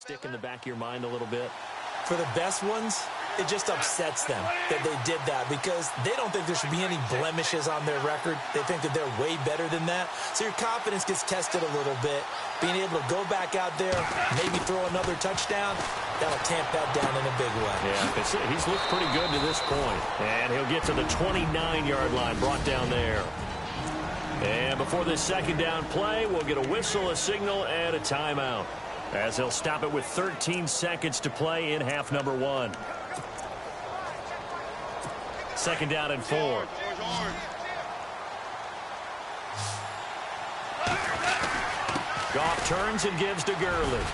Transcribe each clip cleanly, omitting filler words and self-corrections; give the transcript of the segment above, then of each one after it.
Stick in the back of your mind a little bit. For the best ones, it just upsets them that they did that because they don't think there should be any blemishes on their record. They think that they're way better than that. So your confidence gets tested a little bit. Being able to go back out there, maybe throw another touchdown, that'll tamp that down in a big way. Yeah, he's looked pretty good to this point. And he'll get to the 29-yard line, brought down there. And before this second down play, we'll get a whistle, a signal, and a timeout, as he'll stop it with 13 seconds to play in half number 1. Second down and 4. Goff turns and gives to Gurley.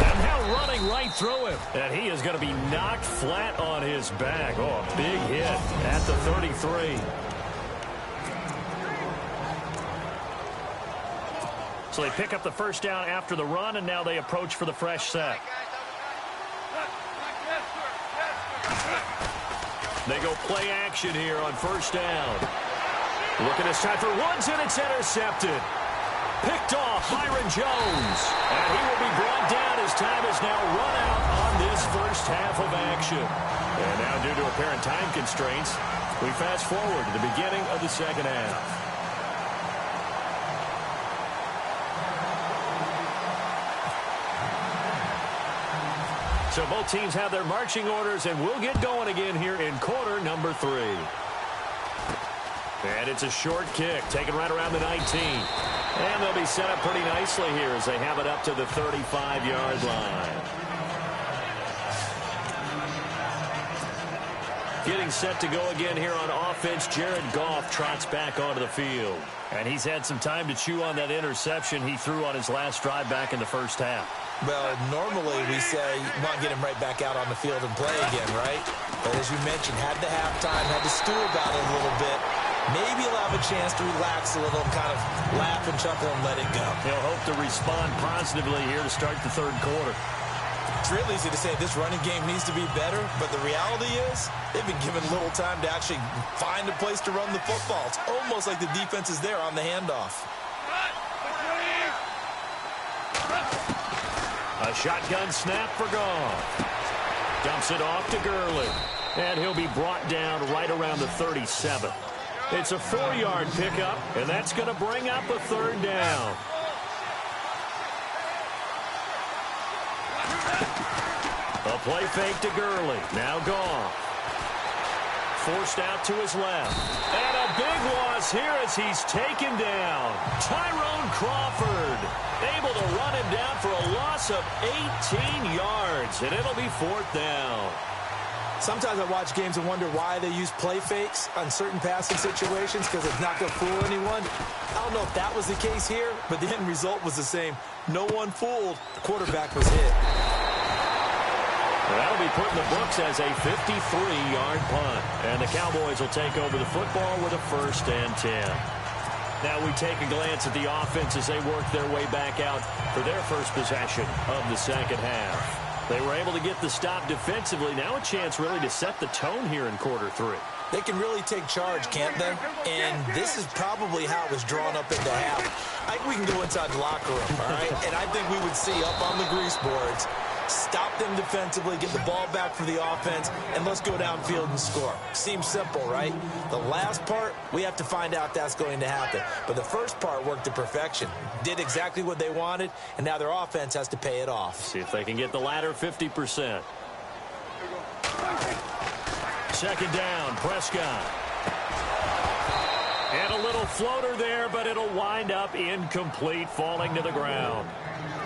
And now running right through him. And he is going to be knocked flat on his back. Oh, a big hit at the 33. So they pick up the first down after the run, and now they approach for the fresh set. They go play action here on first down. Looking this time for Woods, and it's intercepted. Picked off Byron Jones. And he will be brought down as time is now run out on this first half of action. And now, due to apparent time constraints, we fast forward to the beginning of the second half. So both teams have their marching orders, and we'll get going again here in quarter number 3. And it's a short kick, taken right around the 19. And they'll be set up pretty nicely here as they have it up to the 35-yard line. Getting set to go again here on offense, Jared Goff trots back onto the field. And he's had some time to chew on that interception he threw on his last drive back in the first half. Well, normally we say you want to get him right back out on the field and play again, right? But as you mentioned, had the halftime, had to stew about it a little bit. Maybe he'll have a chance to relax a little and kind of laugh and chuckle and let it go. He'll hope to respond positively here to start the third quarter. It's real easy to say this running game needs to be better, but the reality is they've been given little time to actually find a place to run the football. It's almost like the defense is there on the handoff. A shotgun snap for Goff. Dumps it off to Gurley. And he'll be brought down right around the 37. It's a 4-yard pickup, and that's going to bring up a third down. A play fake to Gurley. Now Goff. Forced out to his left. And a big loss here as he's taken down. Tyrone Crawford able to run him down for a loss of 18 yards. And it'll be 4th down. Sometimes I watch games and wonder why they use play fakes on certain passing situations because it's not going to fool anyone. I don't know if that was the case here, but the end result was the same. No one fooled. The quarterback was hit. That'll be put in the books as a 53-yard punt. And the Cowboys will take over the football with a 1st and 10. Now we take a glance at the offense as they work their way back out for their first possession of the second half. They were able to get the stop defensively. Now a chance really to set the tone here in quarter 3. They can really take charge, can't they? And this is probably how it was drawn up into half. I think we can go inside the locker room, all right? And I think we would see up on the grease boards, stop them defensively, get the ball back for the offense, and let's go downfield and score. Seems simple, right? The last part, we have to find out that's going to happen. But the first part worked to perfection. Did exactly what they wanted, and now their offense has to pay it off. See if they can get the latter 50%. Second down, Prescott. And a little floater there, but it'll wind up incomplete, falling to the ground.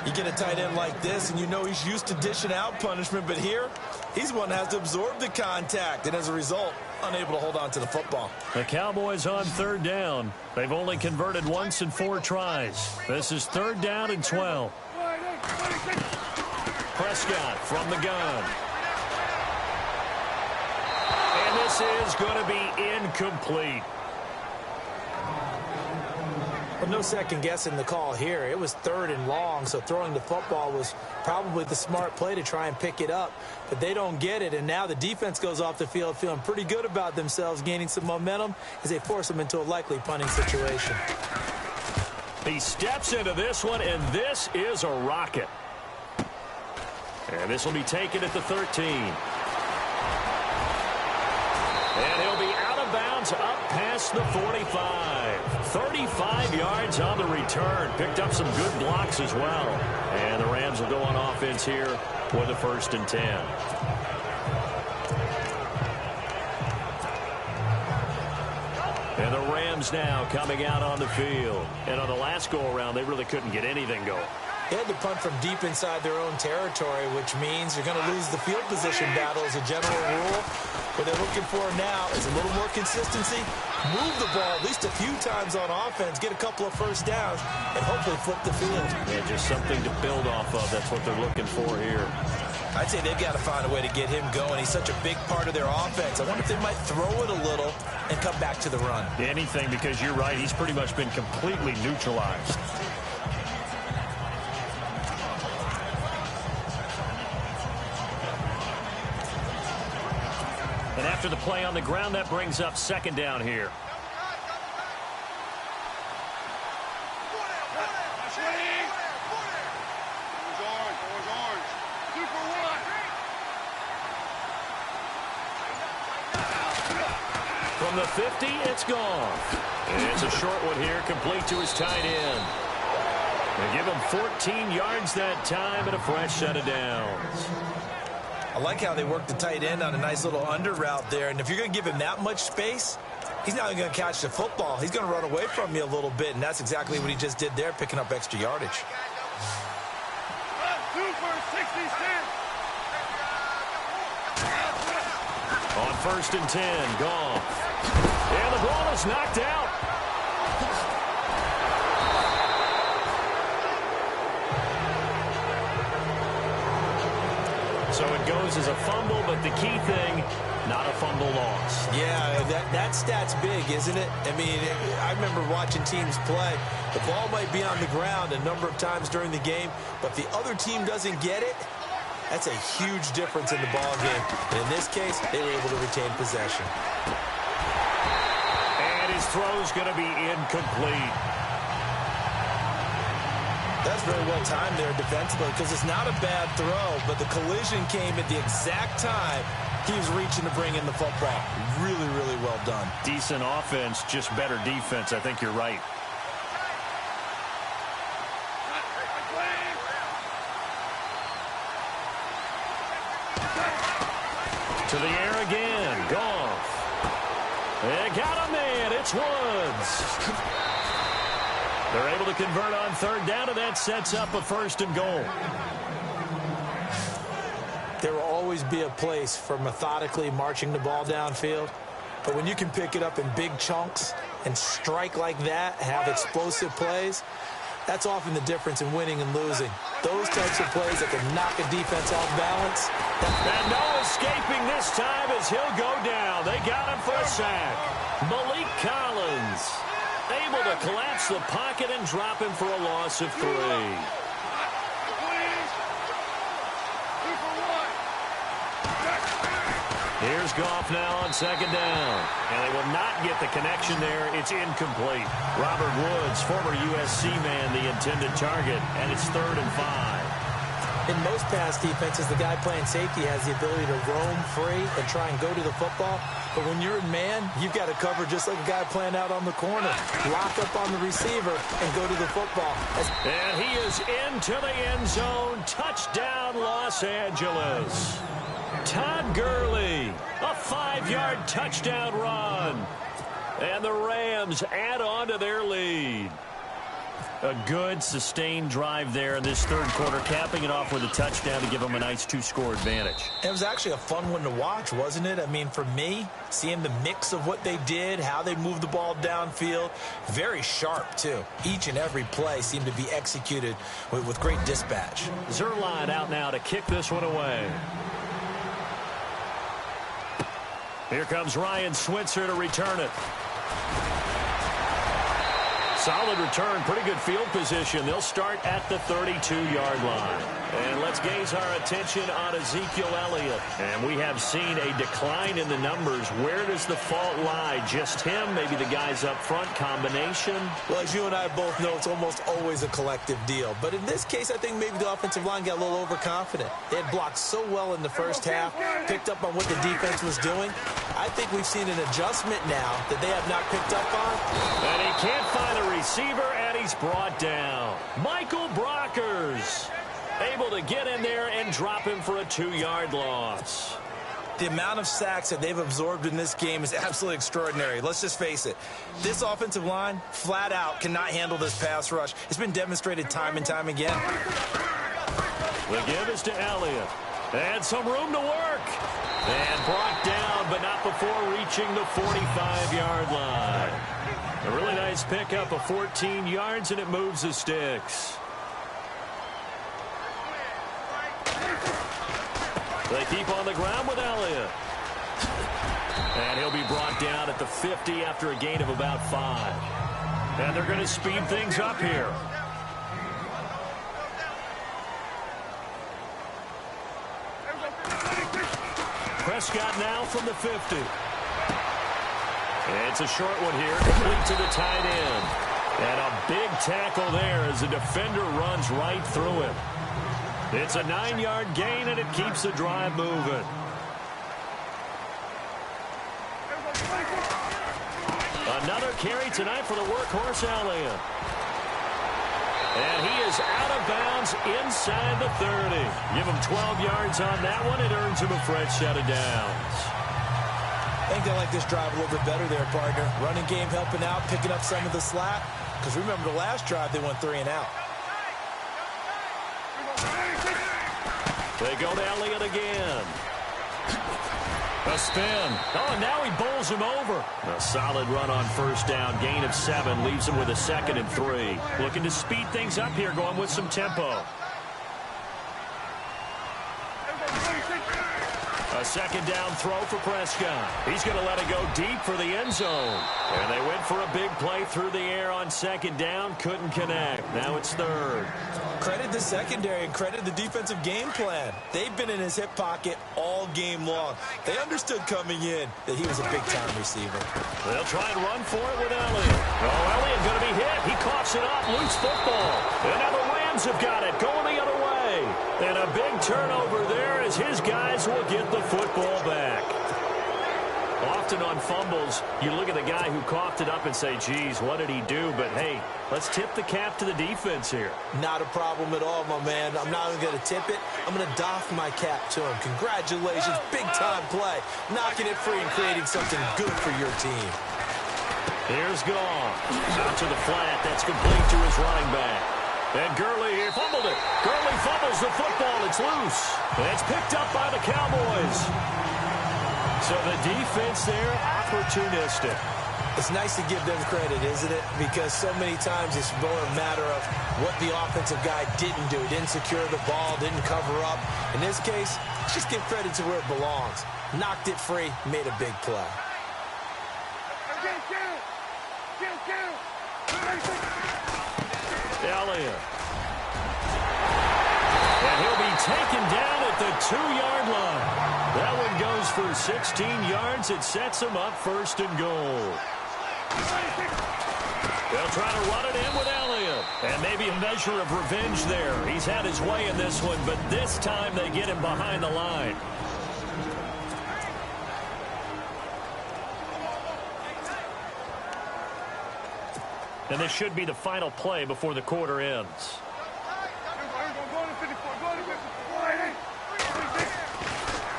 You get a tight end like this, and you know he's used to dishing out punishment, but here, he's one that has to absorb the contact, and as a result, unable to hold on to the football. The Cowboys on 3rd down. They've only converted once in 4 tries. This is 3rd down and 12. Prescott from the gun. And this is going to be incomplete. Well, no second guessing the call here. It was 3rd and long, so throwing the football was probably the smart play to try and pick it up. But they don't get it, and now the defense goes off the field feeling pretty good about themselves, gaining some momentum as they force them into a likely punting situation. He steps into this one, and this is a rocket. And this will be taken at the 13. And he'll be out of bounds up past the 45. 35 yards on the return. Picked up some good blocks as well. And the Rams will go on offense here with a 1st and 10. And the Rams now coming out on the field. And on the last go-around, they really couldn't get anything going. They had to punt from deep inside their own territory, which means you're going to lose the field position battle as a general rule. What they're looking for now is a little more consistency, move the ball at least a few times on offense, get a couple of first downs, and hopefully flip the field. Yeah, just something to build off of. That's what they're looking for here. I'd say they've got to find a way to get him going. He's such a big part of their offense. I wonder if they might throw it a little and come back to the run. Anything, because you're right. He's pretty much been completely neutralized. And after the play on the ground, that brings up 2nd down here. From the 50, it's gone. And it's a short one here, complete to his tight end. They give him 14 yards that time and a fresh set of downs. I like how they work the tight end on a nice little under route there. And if you're going to give him that much space, he's not going to catch the football. He's going to run away from you a little bit, and that's exactly what he just did there, picking up extra yardage. On 1st and 10, gone. And the ball is knocked out. So it goes as a fumble, but the key thing, not a fumble loss. Yeah, that stat's big, isn't it? I mean, I remember watching teams play. The ball might be on the ground a number of times during the game, but the other team doesn't get it. That's a huge difference in the ball game. And in this case, they were able to retain possession. And his throw's going to be incomplete. That's very well timed there defensively because it's not a bad throw, but the collision came at the exact time he was reaching to bring in the football. Really, really well done. Decent offense, just better defense. I think you're right. To the air again. Goff. They got a man. It's Woods. They're able to convert on 3rd down, and that sets up a 1st and goal. There will always be a place for methodically marching the ball downfield. But when you can pick it up in big chunks and strike like that, have explosive plays, that's often the difference in winning and losing. Those types of plays that can knock a defense off balance. And no escaping this time as he'll go down. They got him for a sack. Malik Collins able to collapse the pocket and drop him for a loss of 3. Here's Goff now on 2nd down. And they will not get the connection there. It's incomplete. Robert Woods, former USC man, the intended target. And it's 3rd and 5. In most pass defenses, the guy playing safety has the ability to roam free and try and go to the football. But when you're in man, you've got to cover just like a guy playing out on the corner. Lock up on the receiver and go to the football. And he is into the end zone. Touchdown, Los Angeles. Todd Gurley, a 5-yard touchdown run. And the Rams add on to their lead. A good, sustained drive there in this 3rd quarter, capping it off with a touchdown to give them a nice 2-score advantage. It was actually a fun one to watch, wasn't it? I mean, for me, seeing the mix of what they did, how they moved the ball downfield, very sharp, too. Each and every play seemed to be executed with great dispatch. Zuerlein out now to kick this one away. Here comes Ryan Switzer to return it. Solid return, pretty good field position. They'll start at the 32-yard line. And let's gaze our attention on Ezekiel Elliott. And we have seen a decline in the numbers. Where does the fault lie? Just him? Maybe the guys up front? Combination? Well, as you and I both know, it's almost always a collective deal. But in this case, I think maybe the offensive line got a little overconfident. They had blocked so well in the first half, picked up on what the defense was doing. I think we've seen an adjustment now that they have not picked up on. And he can't find a receiver, and he's brought down. Michael Brockers able to get in there and drop him for a 2-yard loss. The amount of sacks that they've absorbed in this game is absolutely extraordinary. Let's just face it. This offensive line, flat out, cannot handle this pass rush. It's been demonstrated time and time again. The give is to Elliott. And some room to work. And brought down, but not before reaching the 45-yard line. A really nice pickup of 14 yards, and it moves the sticks. They keep on the ground with Elliott. And he'll be brought down at the 50 after a gain of about 5. And they're going to speed things up here. Prescott now from the 50. It's a short one here, complete to the tight end. And a big tackle there as the defender runs right through him. It's a 9-yard gain, and it keeps the drive moving. Another carry tonight for the workhorse Elliott. And he is out of bounds inside the 30. Give him 12 yards on that one. It earns him a fresh set of downs. I think they like this drive a little bit better there, partner. Running game helping out, picking up some of the slack. Because remember the last drive, they went 3 and out. They go to Elliott again. A spin. Oh, and now he bowls him over. A solid run on first down. Gain of 7 leaves him with a 2nd and 3. Looking to speed things up here, going with some tempo. A second down throw for Prescott. He's going to let it go deep for the end zone. And they went for a big play through the air on second down. Couldn't connect. Now it's 3rd. Credit the secondary and credit the defensive game plan. They've been in his hip pocket all game long. They understood coming in that he was a big-time receiver. They'll try and run for it with Elliott. Oh, Elliott going to be hit. He coughs it up. Loose football. And now the Rams have got it. Going the other way. And a big turnover there as his guys will get the football back. Often on fumbles, you look at the guy who coughed it up and say, geez, what did he do? But, hey, let's tip the cap to the defense here. Not a problem at all, my man. I'm not even going to tip it. I'm going to doff my cap to him. Congratulations. Big-time play. Knocking it free and creating something good for your team. Here's Goff. Out to the flat. That's complete to his running back. And Gurley here fumbled it. Gurley fumbles the football. It's loose. And it's picked up by the Cowboys. So the defense there, opportunistic. It's nice to give them credit, isn't it? Because so many times it's more a matter of what the offensive guy didn't do. Didn't secure the ball, didn't cover up. In this case, just give credit to where it belongs. Knocked it free, made a big play. Elliott. And he'll be taken down at the 2-yard line. That one goes for 16 yards. It sets him up 1st and goal. They'll try to run it in with Elliott. And maybe a measure of revenge there. He's had his way in this one, but this time they get him behind the line. And this should be the final play before the quarter ends.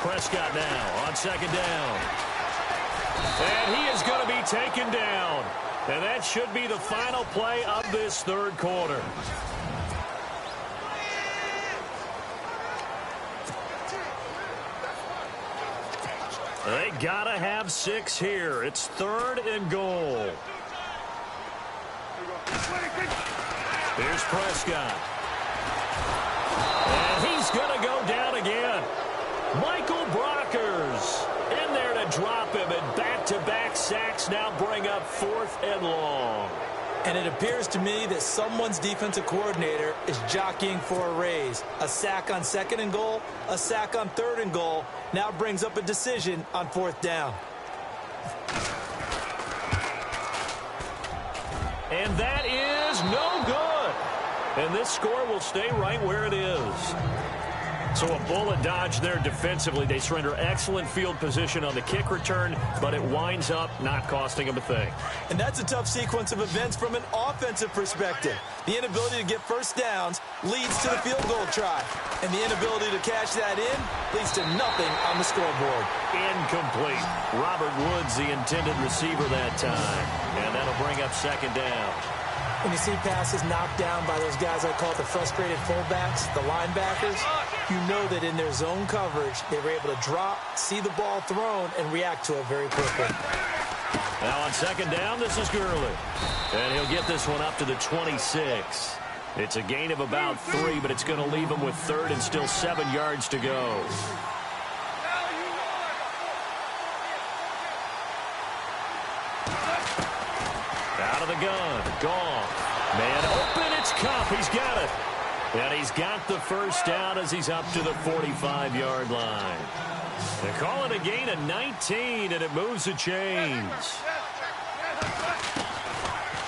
Prescott now on second down. And he is going to be taken down. And that should be the final play of this 3rd quarter. They got to have 6 here. It's 3rd and goal. Here's Prescott. And he's going to go down again. Michael Brockers in there to drop him, and back-to-back sacks now bring up 4th and long. And it appears to me that someone's defensive coordinator is jockeying for a raise. A sack on 2nd and goal, a sack on 3rd and goal, now brings up a decision on 4th down. And that is no good. And this score will stay right where it is. So a bullet dodge there defensively. They surrender excellent field position on the kick return, but it winds up not costing them a thing. And that's a tough sequence of events from an offensive perspective. The inability to get first downs leads to the field goal try. And the inability to cash that in leads to nothing on the scoreboard. Incomplete. Robert Woods, the intended receiver that time. And that'll bring up 2nd down. When you see passes knocked down by those guys I call the frustrated fullbacks, the linebackers, you know that in their zone coverage, they were able to drop, see the ball thrown, and react to it very quickly. Now on 2nd down, this is Gurley. And he'll get this one up to the 26. It's a gain of about 3, but it's going to leave him with 3rd and still 7 yards to go. Out of the gun. Goff. Man open. It's Kupp. He's got it. And he's got the first down as he's up to the 45-yard line. They call it a gain of 19, and it moves the chains.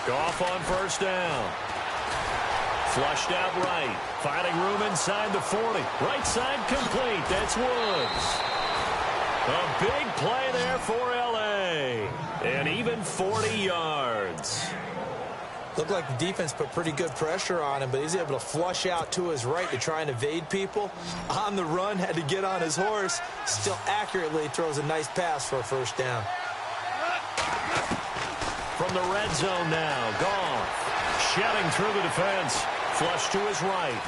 Goff on 1st down. Flushed out right. Finding room inside the 40. Right side complete. That's Woods. A big play there for L.A. And even 40 yards. Looked like the defense put pretty good pressure on him, but he's able to flush out to his right to try and evade people. On the run, had to get on his horse. Still accurately throws a nice pass for a 1st down. From the red zone now, Goff. Shedding through the defense. Flush to his right.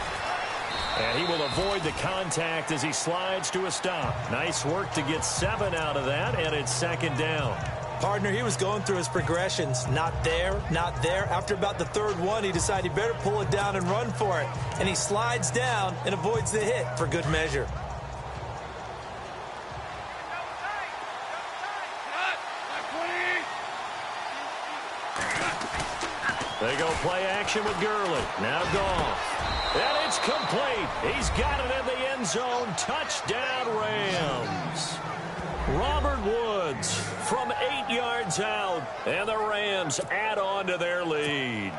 And he will avoid the contact as he slides to a stop. Nice work to get 7 out of that, and it's 2nd down. Partner, he was going through his progressions. Not there, not there. After about the 3rd one, he decided he better pull it down and run for it. And he slides down and avoids the hit for good measure. They go play action with Gurley. Now Goff. And it's complete. He's got it in the end zone. Touchdown, Rams. Robert Woods from 8 yards out, and the Rams add on to their lead.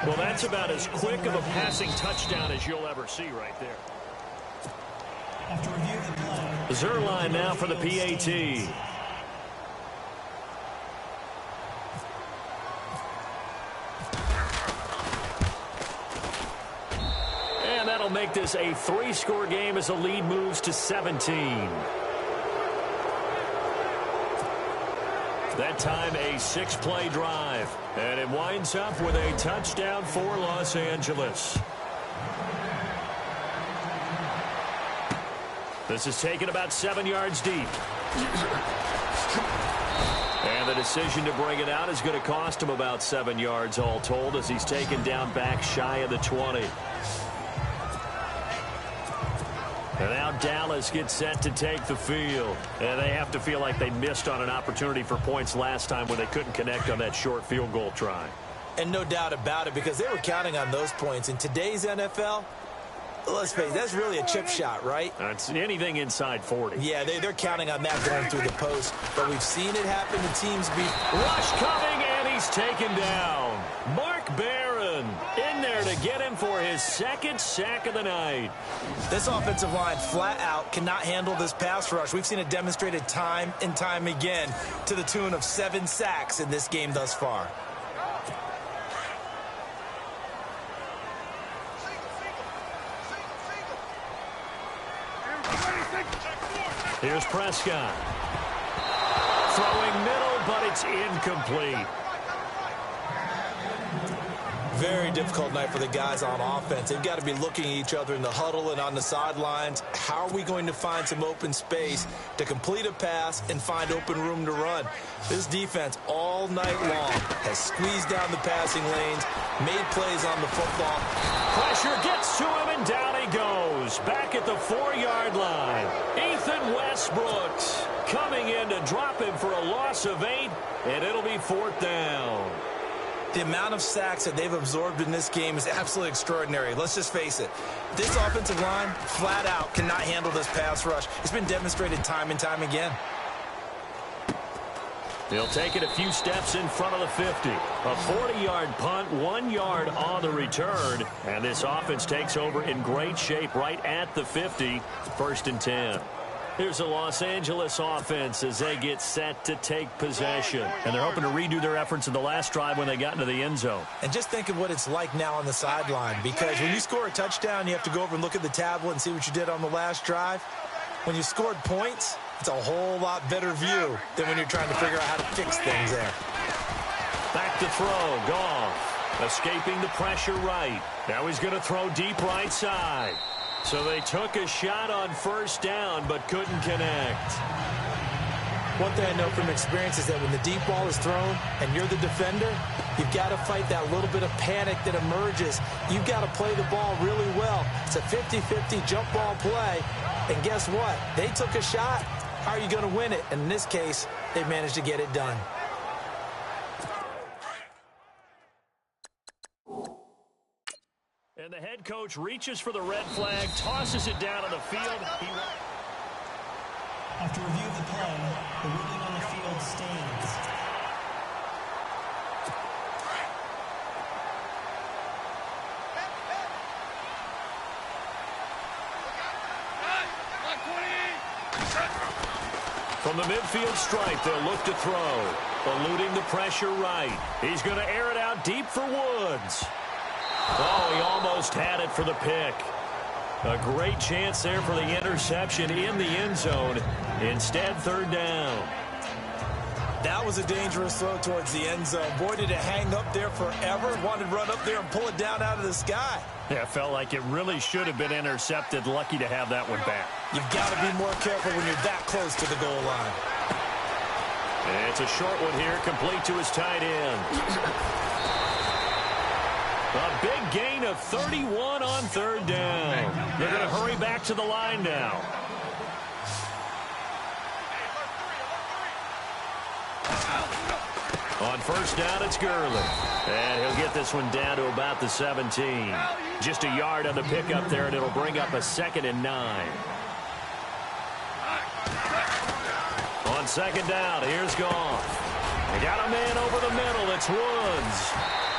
Well, that's about as quick of a passing touchdown as you'll ever see right there. Zerline now for the PAT. And that'll make this a 3-score game as the lead moves to 17. That time a 6-play drive. And it winds up with a touchdown for Los Angeles. This is taken about 7 yards deep. And the decision to bring it out is going to cost him about 7 yards all told as he's taken down back shy of the 20. And now Dallas gets set to take the field. And they have to feel like they missed on an opportunity for points last time when they couldn't connect on that short field goal try. And no doubt about it, because they were counting on those points. In today's NFL, let's face it, that's really a chip shot, right? It's anything inside 40. Yeah, they're counting on that going through the post. But we've seen it happen to teams Rush coming, and he's taken down. Mark Barron in there to get him for his 2nd sack of the night. This offensive line flat out cannot handle this pass rush. We've seen it demonstrated time and time again to the tune of 7 sacks in this game thus far. Here's Prescott. Throwing middle, but it's incomplete. Very difficult night for the guys on offense. They've got to be looking at each other in the huddle and on the sidelines. How are we going to find some open space to complete a pass and find open room to run? This defense all night long has squeezed down the passing lanes, made plays on the football. Pressure gets to him, and down he goes. Back at the 4-yard line. Ethan Westbrooks coming in to drop him for a loss of 8, and it'll be 4th down. The amount of sacks that they've absorbed in this game is absolutely extraordinary. Let's just face it. This offensive line, flat out, cannot handle this pass rush. It's been demonstrated time and time again. He'll take it a few steps in front of the 50. A 40-yard punt, 1 yard on the return. And this offense takes over in great shape right at the 50. 1st and 10. Here's the Los Angeles offense as they get set to take possession. And they're hoping to redo their efforts in the last drive when they got into the end zone. And just think of what it's like now on the sideline, because when you score a touchdown, you have to go over and look at the tablet and see what you did on the last drive. When you scored points, it's a whole lot better view than when you're trying to figure out how to fix things there. Back to throw, Goff, escaping the pressure right. Now he's going to throw deep right side. So they took a shot on 1st down, but couldn't connect. One thing I know from experience is that when the deep ball is thrown and you're the defender, you've got to fight that little bit of panic that emerges. You've got to play the ball really well. It's a 50-50 jump ball play. And guess what? They took a shot. How are you going to win it? And in this case, they managed to get it done. And the head coach reaches for the red flag, tosses it down on the field. After review of the play, the ruling on the field stands. From the midfield stripe, they'll look to throw. Eluding the pressure right. He's going to air it out deep for Woods. Oh, he almost had it for the pick. A great chance there for the interception in the end zone. Instead, 3rd down. That was a dangerous throw towards the end zone. Boy, did it hang up there forever. Wanted to run up there and pull it down out of the sky. Yeah, it felt like it really should have been intercepted. Lucky to have that one back. You've got to be more careful when you're that close to the goal line. And it's a short one here, complete to his tight end. A big gain of 31 on 3rd down. They're going to hurry back to the line now. On 1st down, it's Gurley. And he'll get this one down to about the 17. Just a yard on the pickup there, and it'll bring up a 2nd and 9. On 2nd down, here's Goff. They got a man over the middle. It's Woods.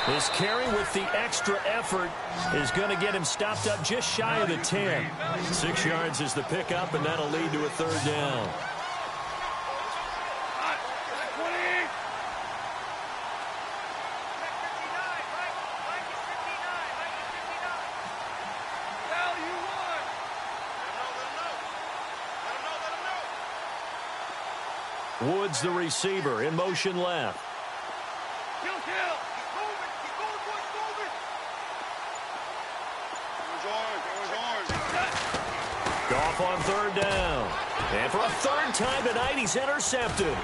This carry with the extra effort is going to get him stopped up just shy of the 10. 6 yards is the pickup, and that'll lead to a 3rd down. Woods, the receiver, in motion left. Goff on 3rd down. And for a 3rd time tonight, he's intercepted.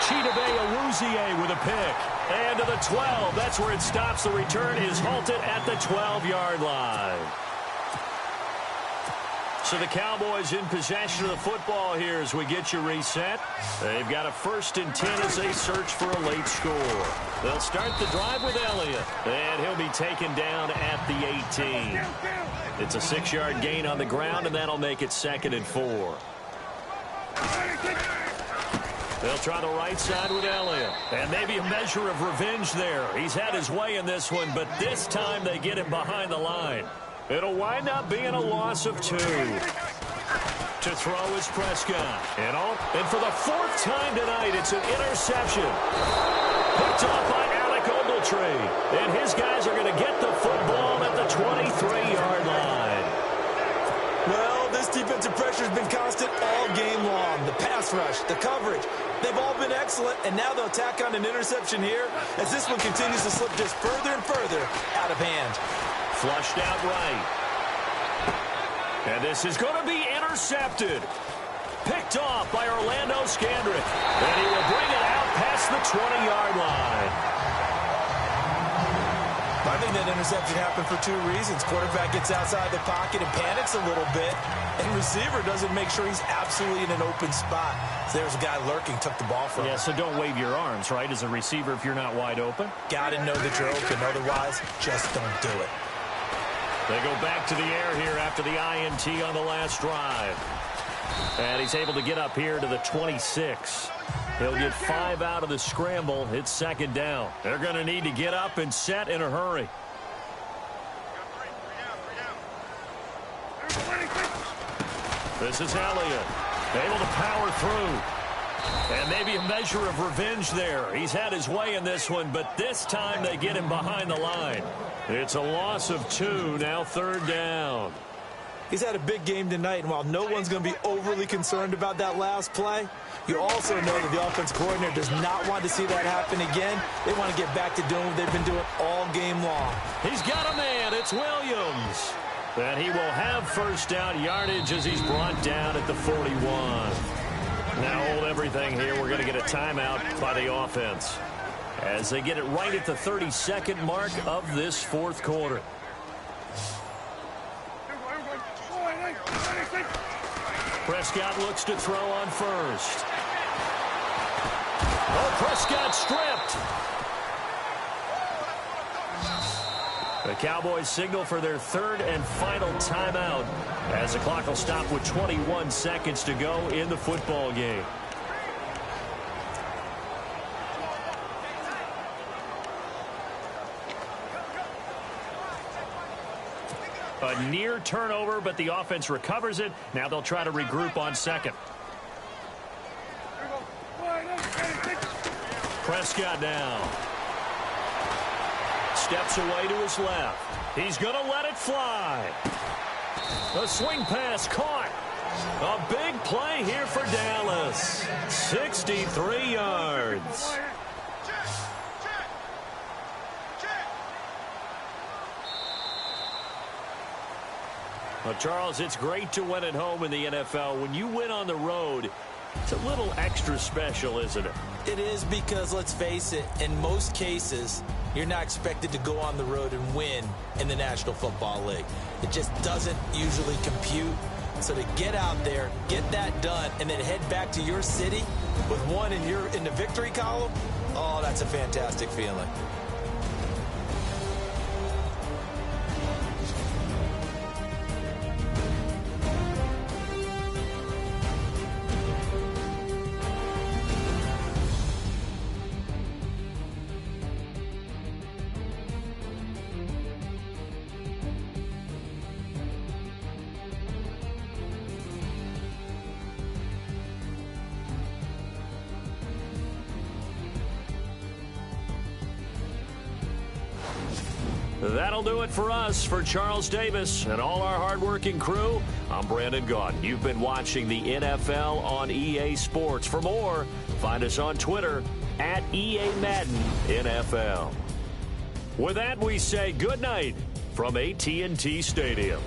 Chidobe Awuzie with a pick. And to the 12. That's where it stops. The return is halted at the 12-yard line. So the Cowboys in possession of the football here as we get you reset. They've got a 1st and 10 as they search for a late score. They'll start the drive with Elliott, and he'll be taken down at the 18. It's a 6-yard gain on the ground, and that'll make it 2nd and 4. They'll try the right side with Elliott. And maybe a measure of revenge there. He's had his way in this one, but this time they get him behind the line. It'll wind up being a loss of 2. To throw is Prescott. And for the 4th time tonight, it's an interception. Picked off by Alec Ogletree. And his guys are going to get the football at the 23-yard line. Well, this defensive pressure has been constant all game long. The pass rush, the coverage, they've all been excellent, and now they'll tack on an interception here as this one continues to slip just further and further out of hand. Flushed out right. And this is going to be intercepted. Picked off by Orlando Scandrick. And he will bring it out past the 20-yard line. By think that interception happened for two reasons. Quarterback gets outside the pocket and panics a little bit, and receiver doesn't make sure he's absolutely in an open spot. So there's a guy lurking, took the ball from him. Yeah, so don't wave your arms, right, as a receiver if you're not wide open. Got to know that you're open. Otherwise, just don't do it. They go back to the air here after the INT on the last drive. And he's able to get up here to the 26. He'll get 5 out of the scramble. It's second down. They're going to need to get up and set in a hurry. This is Elliott, able to power through. And maybe a measure of revenge there. He's had his way in this one, but this time they get him behind the line. It's a loss of 2, now third down. He's had a big game tonight, and while no one's going to be overly concerned about that last play, you also know that the offense coordinator does not want to see that happen again. They want to get back to doing what they've been doing all game long. He's got a man. It's Williams. And he will have first down yardage as he's brought down at the 41. Now hold everything here. We're going to get a timeout by the offense as they get it right at the 32nd mark of this fourth quarter. Prescott looks to throw on first. Oh, Prescott stripped. The Cowboys signal for their third and final timeout as the clock will stop with 21 seconds to go in the football game. A near turnover, but the offense recovers it. Now they'll try to regroup on second. Prescott now. Steps away to his left. He's going to let it fly. A swing pass caught. A big play here for Dallas. 63 yards. Well, Charles, it's great to win at home in the NFL. When you win on the road, it's a little extra special, isn't it? It is because, let's face it, in most cases, you're not expected to go on the road and win in the National Football League. It just doesn't usually compute. So to get out there, get that done, and then head back to your city with one in the victory column, oh, that's a fantastic feeling. That'll do it for us. For Charles Davis and all our hardworking crew, I'm Brandon Gaudin. You've been watching the NFL on EA Sports. For more, find us on Twitter at EA Madden NFL. With that, we say good night from AT&T Stadium.